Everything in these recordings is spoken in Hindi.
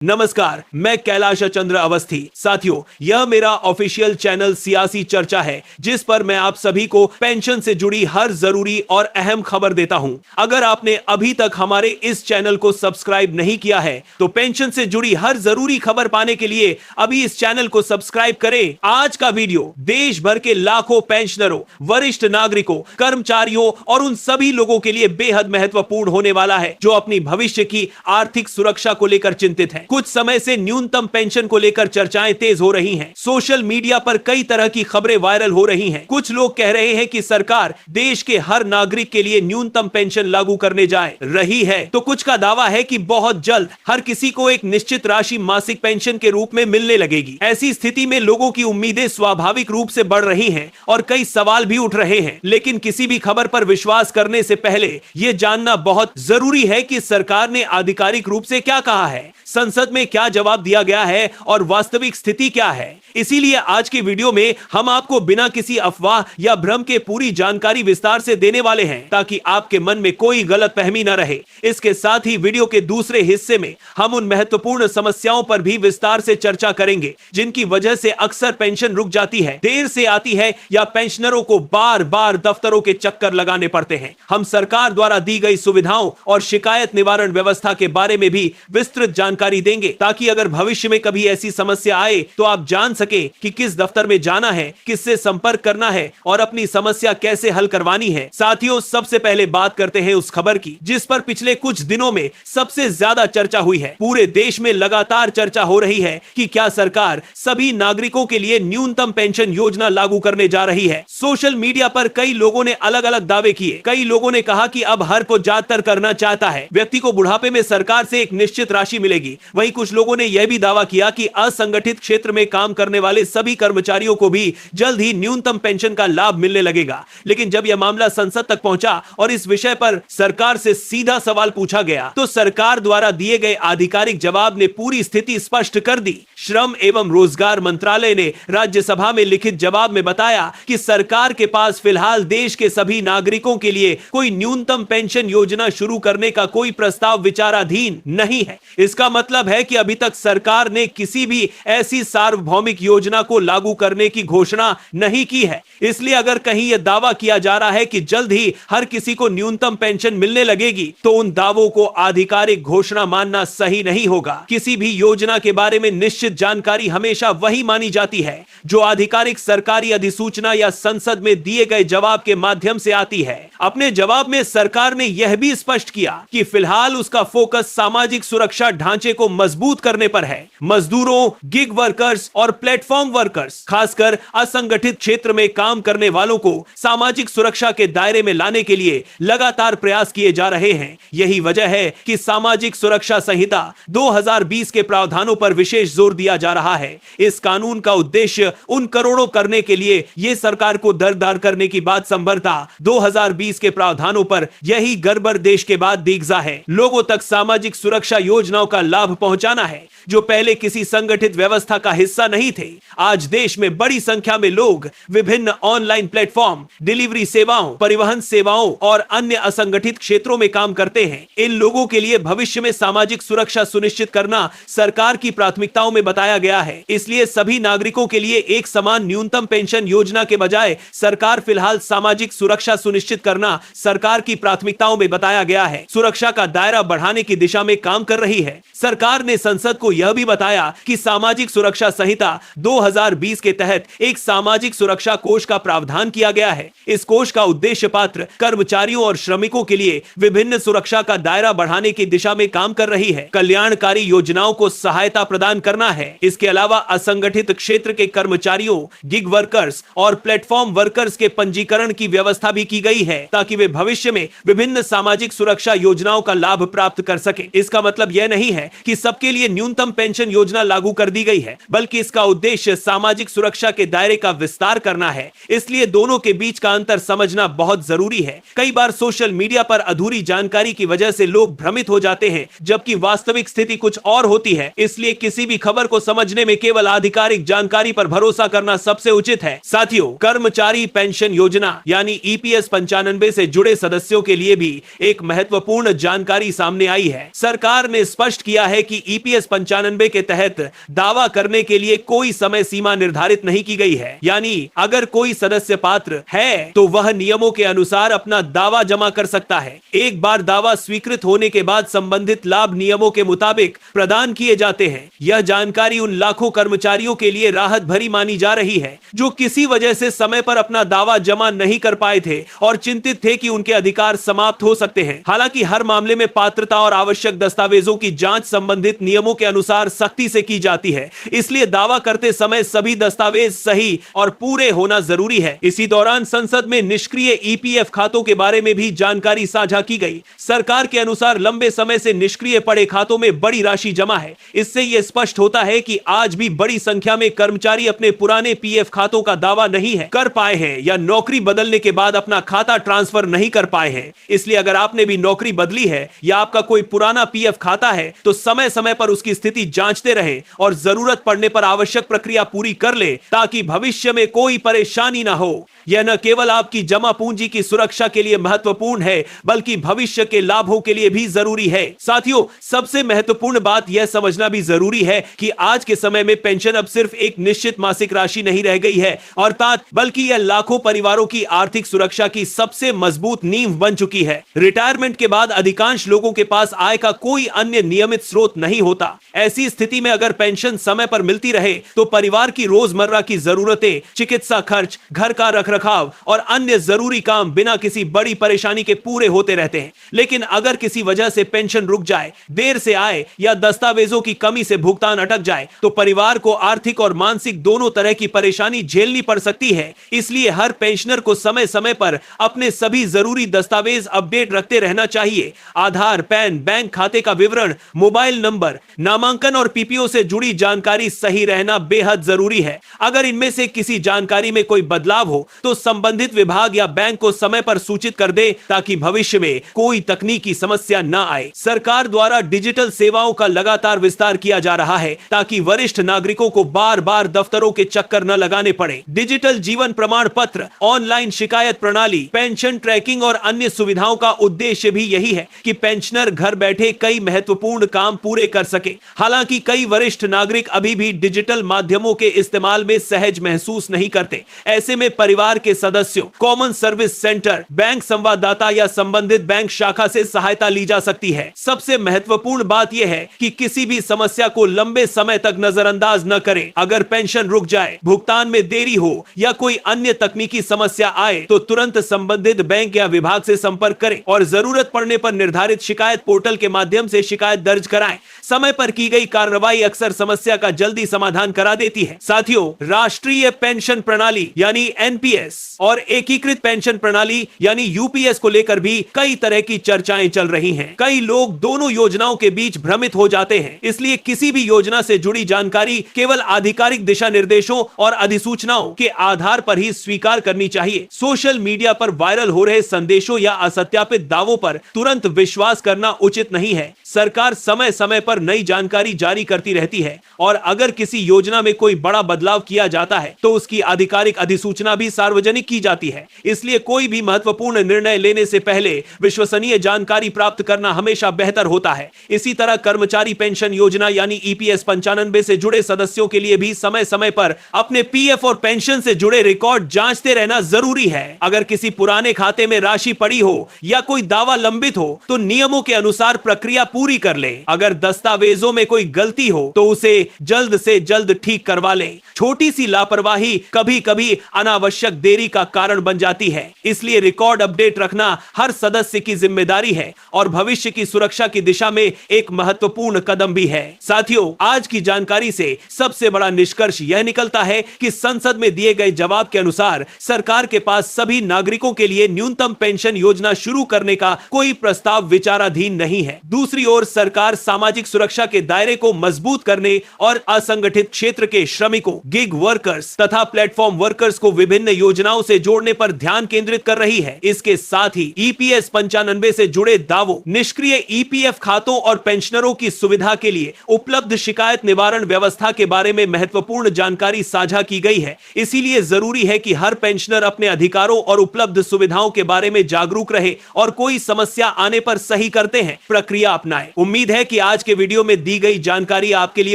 नमस्कार, मैं कैलाश चंद्र अवस्थी। साथियों, यह मेरा ऑफिशियल चैनल सियासी चर्चा है, जिस पर मैं आप सभी को पेंशन से जुड़ी हर जरूरी और अहम खबर देता हूं। अगर आपने अभी तक हमारे इस चैनल को सब्सक्राइब नहीं किया है, तो पेंशन से जुड़ी हर जरूरी खबर पाने के लिए अभी इस चैनल को सब्सक्राइब करें। आज का वीडियो देश भर के लाखों पेंशनरों, वरिष्ठ नागरिकों, कर्मचारियों और उन सभी लोगों के लिए बेहद महत्वपूर्ण होने वाला है जो अपनी भविष्य की आर्थिक सुरक्षा को लेकर चिंतित हैं। कुछ समय से न्यूनतम पेंशन को लेकर चर्चाएं तेज हो रही हैं। सोशल मीडिया पर कई तरह की खबरें वायरल हो रही हैं। कुछ लोग कह रहे हैं कि सरकार देश के हर नागरिक के लिए न्यूनतम पेंशन लागू करने जा रही है, तो कुछ का दावा है कि बहुत जल्द हर किसी को एक निश्चित राशि मासिक पेंशन के रूप में मिलने लगेगी। ऐसी स्थिति में लोगों की उम्मीदें स्वाभाविक रूप से बढ़ रही हैं और कई सवाल भी उठ रहे हैं। लेकिन किसी भी खबर पर विश्वास करने से पहले यह जानना बहुत जरूरी है कि सरकार ने आधिकारिक रूप से क्या कहा है, संसद में क्या जवाब दिया गया है और वास्तविक स्थिति क्या है। इसीलिए आज की वीडियो में हम आपको बिना किसी अफवाह या भ्रम के पूरी जानकारी विस्तार से देने वाले हैं, ताकि आपके मन में कोई गलतफहमी न रहे। इसके साथ ही वीडियो के दूसरे हिस्से में हम उन महत्वपूर्ण समस्याओं पर भी विस्तार से चर्चा करेंगे जिनकी वजह से अक्सर पेंशन रुक जाती है, देर से आती है या पेंशनरों को बार बार दफ्तरों के चक्कर लगाने पड़ते हैं। हम सरकार द्वारा दी गई सुविधाओं और शिकायत निवारण व्यवस्था के बारे में भी विस्तृत जानकारी देंगे, ताकि अगर भविष्य में कभी ऐसी समस्या आए तो आप जान सके कि किस दफ्तर में जाना है, किससे संपर्क करना है और अपनी समस्या कैसे हल करवानी है। साथियों, सबसे पहले बात करते हैं उस खबर की जिस पर पिछले कुछ दिनों में सबसे ज्यादा चर्चा हुई है। पूरे देश में लगातार चर्चा हो रही है कि क्या सरकार सभी नागरिकों के लिए न्यूनतम पेंशन योजना लागू करने जा रही है। सोशल मीडिया पर कई लोगों ने अलग अलग दावे किए। कई लोगों ने कहा कि अब हर को ज्यादातर करना चाहता है, व्यक्ति को बुढ़ापे में सरकार से एक निश्चित राशि मिलेगी। वहीं कुछ लोगों ने यह भी दावा किया कि असंगठित क्षेत्र में काम करने वाले सभी कर्मचारियों को भी जल्द ही न्यूनतम पेंशन का लाभ मिलने लगेगा। लेकिन जब यह मामला संसद तक पहुंचा और इस विषय पर सरकार से सीधा सवाल पूछा गया, तो सरकार द्वारा दिए गए आधिकारिक जवाब ने पूरी स्थिति स्पष्ट कर दी। श्रम एवं रोजगार मंत्रालय ने राज्यसभा में लिखित जवाब में बताया कि सरकार के पास फिलहाल देश के सभी नागरिकों के लिए कोई न्यूनतम पेंशन योजना शुरू करने का कोई प्रस्ताव विचाराधीन नहीं है। इसका मतलब है कि अभी तक सरकार ने किसी भी ऐसी सार्वभौमिक योजना को लागू करने की घोषणा नहीं की है। इसलिए अगर कहीं यह दावा किया जा रहा है कि जल्द ही हर किसी को न्यूनतम पेंशन मिलने लगेगी, तो उन दावों को आधिकारिक घोषणा मानना सही नहीं होगा। किसी भी योजना के बारे में निश्चित जानकारी हमेशा वही मानी जाती है जो आधिकारिक सरकारी अधिसूचना या संसद में दिए गए जवाब के माध्यम से आती है। अपने जवाब में सरकार ने यह भी स्पष्ट किया कि फिलहाल उसका फोकस सामाजिक सुरक्षा ढांचे को मजबूत करने पर है। मजदूरों, गिग वर्कर्स और प्लेटफॉर्म वर्कर्स, खासकर असंगठित क्षेत्र में काम करने वालों को सामाजिक सुरक्षा के दायरे में लाने के लिए लगातार प्रयास किए जा रहे हैं। यही वजह है कि सामाजिक सुरक्षा संहिता 2020 के प्रावधानों पर विशेष जोर दिया जा रहा है। इस कानून का उद्देश्य उन करोड़ों करने के लिए यह सरकार को दरदार करने की बात संभवतः 2020 के प्रावधानों पर यही गड़बड़ देश के बाद दिग्जा है। लोगों तक सामाजिक सुरक्षा योजनाओं का लाभ पहुंचाना है जो पहले किसी संगठित व्यवस्था का हिस्सा नहीं थे। आज देश में बड़ी संख्या में लोग विभिन्न ऑनलाइन प्लेटफॉर्म, डिलीवरी सेवाओं, परिवहन सेवाओं और अन्य असंगठित क्षेत्रों में काम करते हैं। इन लोगों के लिए भविष्य में सामाजिक सुरक्षा सुनिश्चित करना सरकार की प्राथमिकताओं में बताया गया है। इसलिए सभी नागरिकों के लिए एक समान न्यूनतम पेंशन योजना के बजाय सरकार फिलहाल सामाजिक सुरक्षा सुनिश्चित करना सरकार की प्राथमिकताओं में बताया गया है। सुरक्षा का दायरा बढ़ाने की दिशा में काम कर रही है। सरकार ने संसद को यह भी बताया कि सामाजिक सुरक्षा संहिता 2020 के तहत एक सामाजिक सुरक्षा कोष का प्रावधान किया गया है। इस कोष का उद्देश्य पात्र कर्मचारियों और श्रमिकों के लिए विभिन्न सुरक्षा का दायरा बढ़ाने की दिशा में काम कर रही है। कल्याणकारी योजनाओं को सहायता प्रदान करना है। इसके अलावा असंगठित क्षेत्र के कर्मचारियों, गिग वर्कर्स और प्लेटफॉर्म वर्कर्स के पंजीकरण की व्यवस्था भी की गई है, ताकि वे भविष्य में विभिन्न सामाजिक सुरक्षा योजनाओं का लाभ प्राप्त कर सके। इसका मतलब यह नहीं है कि सबके लिए न्यूनतम पेंशन योजना लागू कर दी गई है, बल्कि इसका उद्देश्य सामाजिक सुरक्षा के दायरे का विस्तार करना है। इसलिए दोनों के बीच का अंतर समझना बहुत जरूरी है। कई बार सोशल मीडिया पर अधूरी जानकारी की वजह से लोग भ्रमित हो जाते हैं, जबकि वास्तविक स्थिति कुछ और होती है। इसलिए किसी भी खबर को समझने में केवल आधिकारिक जानकारी पर भरोसा करना सबसे उचित है। साथियों, कर्मचारी पेंशन योजना यानी ईपीएस 95 से जुड़े सदस्यों के लिए भी एक महत्वपूर्ण जानकारी सामने आई है। सरकार ने स्पष्ट किया है कि ईपीएस 95 के तहत दावा करने के लिए कोई समय सीमा निर्धारित नहीं की गई है। यानी अगर कोई सदस्य पात्र है तो वह नियमों के अनुसार अपना दावा जमा कर सकता है। एक बार दावा स्वीकृत होने के बाद संबंधित लाभ नियमों के मुताबिक प्रदान किए जाते हैं। यह जानकारी उन लाखों कर्मचारियों के लिए राहत भरी मानी जा रही है जो किसी वजह से समय पर अपना दावा जमा नहीं कर पाए थे और चिंतित थे कि उनके अधिकार समाप्त हो सकते हैं। हालांकि हर मामले में पात्रता और आवश्यक दस्तावेजों की जांच संबंधित नियमों के अनुसार सख्ती से की जाती है, इसलिए दावा करते समय सभी दस्तावेज सही और पूरे होना जरूरी है। इसी दौरान संसद में निष्क्रिय ईपीएफ खातों के बारे में भी जानकारी साझा की गई। सरकार के अनुसार लंबे समय से निष्क्रिय पड़े खातों में बड़ी राशि जमा है। इससे यह स्पष्ट होता है कि आज भी बड़ी संख्या में कर्मचारी अपने पुराने पीएफ खातों का दावा नहीं कर पाए हैं या नौकरी बदलने के बाद अपना खाता ट्रांसफर नहीं कर पाए हैं। इसलिए अगर आपने भी नौकरी बदली है या आपका कोई पुराना पीएफ खाता है तो समय समय पर उसकी स्थिति जांचते रहें और जरूरत पड़ने पर आवश्यक प्रक्रिया पूरी कर ले ताकि भविष्य में कोई परेशानी ना हो। यह न केवल आपकी जमा पूंजी की सुरक्षा के लिए महत्वपूर्ण है बल्कि भविष्य के लाभों के लिए भी जरूरी है। साथियों, सबसे महत्वपूर्ण बात यह समझना भी जरूरी है कि आज के समय में पेंशन अब सिर्फ एक निश्चित मासिक राशि नहीं रह गई है अर्थात बल्कि यह लाखों परिवारों की आर्थिक सुरक्षा की सबसे मजबूत नींव बन चुकी है। रिटायरमेंट के बाद अधिकांश लोगों के पास आय का कोई अन्य नियमित स्रोत नहीं होता। ऐसी स्थिति में अगर पेंशन समय पर मिलती रहे तो परिवार की रोजमर्रा की जरूरतें, चिकित्सा खर्च, घर का रखरखाव और अन्य जरूरी काम बिना किसी बड़ी परेशानी के पूरे होते रहते हैं। लेकिन अगर किसी वजह से पेंशन रुक जाए, देर से आए या दस्तावेजों की कमी से भुगतान अटक जाए तो परिवार को आर्थिक और मानसिक दोनों तरह की परेशानी झेलनी पड़ सकती है। इसलिए हर पेंशनर को समय समय पर अपने सभी जरूरी दस्तावेज अपडेट रखते रहना चाहिए। आधार, पैन, बैंक खाते का विवरण, मोबाइल नंबर, नामांकन और पीपीओ से जुड़ी जानकारी सही रहना बेहद जरूरी है। अगर इनमें से किसी जानकारी में कोई बदलाव हो तो संबंधित विभाग या बैंक को समय पर सूचित कर दे ताकि भविष्य में कोई तकनीकी समस्या न आए। सरकार द्वारा डिजिटल सेवाओं का लगातार विस्तार किया जा रहा है ताकि वरिष्ठ नागरिकों को बार बार दफ्तरों के चक्कर न लगाने पड़े। डिजिटल जीवन प्रमाण पत्र, ऑनलाइन शिकायत प्रणाली, पेंशन ट्रैकिंग और अन्य सुविधाओं का उद्देश्य भी यही है कि पेंशनर घर बैठे कई महत्वपूर्ण काम पूरे कर सके। हालांकि कई वरिष्ठ नागरिक अभी भी डिजिटल माध्यमों के इस्तेमाल में सहज महसूस नहीं करते। ऐसे में परिवार के सदस्यों, कॉमन सर्विस सेंटर, बैंक संवाददाता या संबंधित बैंक शाखा से सहायता ली जा सकती है। सबसे महत्वपूर्ण बात यह है कि किसी भी समस्या को लंबे समय तक नजरअंदाज न करें। अगर पेंशन रुक जाए, भुगतान में देरी हो या कोई अन्य तकनीकी समस्या आए तो तुरंत संबंधित बैंक या विभाग से संपर्क करें और जरूरत पड़ने पर निर्धारित शिकायत पोर्टल के माध्यम से शिकायत दर्ज कराएं। समय पर की गई कार्रवाई अक्सर समस्या का जल्दी समाधान करा देती है। साथियों, राष्ट्रीय पेंशन प्रणाली यानी एनपीएस और एकीकृत पेंशन प्रणाली यानी यूपीएस को लेकर भी कई तरह की चर्चाएं चल रही हैं। कई लोग दोनों योजनाओं के बीच भ्रमित हो जाते हैं, इसलिए किसी भी योजना से जुड़ी जानकारी केवल आधिकारिक दिशा निर्देशों और अधिसूचनाओं के आधार पर ही स्वीकार करनी चाहिए। सोशल मीडिया पर वायरल हो रहे संदेशों या असत्यापित दावों पर तुरंत विश्वास करना उचित नहीं है। सरकार समय समय पर नई जानकारी जारी करती रहती है और अगर किसी योजना में कोई बड़ा बदलाव किया जाता है तो उसकी आधिकारिक अधिसूचना भी सार्वजनिक की जाती है। इसलिए कोई भी महत्वपूर्ण निर्णय लेने से पहले विश्वसनीय जानकारी प्राप्त करना हमेशा बेहतर होता है। इसी तरह कर्मचारी पेंशन योजना यानी ईपीएस 95 से जुड़े सदस्यों के लिए भी समय समय पर अपने पीएफ और पेंशन से जुड़े रिकॉर्ड जांचते रहना जरूरी है। अगर किसी पुराने खाते में राशि पड़ी हो या कोई दावा लंबित हो तो नियमों के अनुसार प्रक्रिया पूरी कर ले। अगर दस्तावेजों में कोई गलती हो तो उसे जल्द से जल्द ठीक करवा ले। छोटी सी लापरवाही कभी कभी अनावश्यक देरी का कारण बन जाती है। इसलिए रिकॉर्ड अपडेट रखना हर सदस्य की जिम्मेदारी है और भविष्य की सुरक्षा की दिशा में एक महत्वपूर्ण कदम भी है। साथियों, आज की जानकारी से सबसे बड़ा निष्कर्ष यह निकलता है कि संसद में दिए गए जवाब के अनुसार सरकार के पास सभी नागरिकों के लिए न्यूनतम पेंशन योजना शुरू करने का कोई प्रस्ताव विचाराधीन नहीं है। दूसरी ओर सरकार सामाजिक सुरक्षा के दायरे को मजबूत करने और असंगठित क्षेत्र के श्रमिकों, गिग वर्कर्स तथा प्लेटफॉर्म वर्कर्स को विभिन्न योजनाओं से जोड़ने पर ध्यान केंद्रित कर रही है। इसके साथ ही ईपीएस 95 से जुड़े दावों, निष्क्रिय ईपीएफ खातों और पेंशनरों की सुविधा के लिए उपलब्ध शिकायत निवारण व्यवस्था के बारे में महत्वपूर्ण जानकारी साझा की गई है। इसीलिए जरूरी है कि हर पेंशनर अपने अधिकारों और उपलब्ध सुविधाओं के बारे में जागरूक रहे और कोई समस्या आने पर सही करते हैं प्रक्रिया अपनाए। उम्मीद है कि आज आज के वीडियो में दी गई जानकारी आपके लिए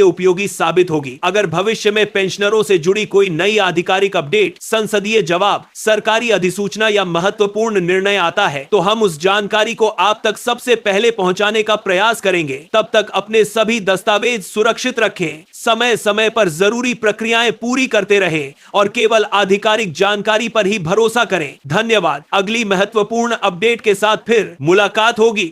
उपयोगी साबित होगी। अगर भविष्य में पेंशनरों से जुड़ी कोई नई आधिकारिक अपडेट, संसदीय जवाब, सरकारी अधिसूचना या महत्वपूर्ण निर्णय आता है तो हम उस जानकारी को आप तक सबसे पहले पहुंचाने का प्रयास करेंगे। तब तक अपने सभी दस्तावेज सुरक्षित रखें, समय समय पर जरूरी प्रक्रियाएं पूरी करते रहें और केवल आधिकारिक जानकारी पर ही भरोसा करें। धन्यवाद। अगली महत्वपूर्ण अपडेट के साथ फिर मुलाकात होगी।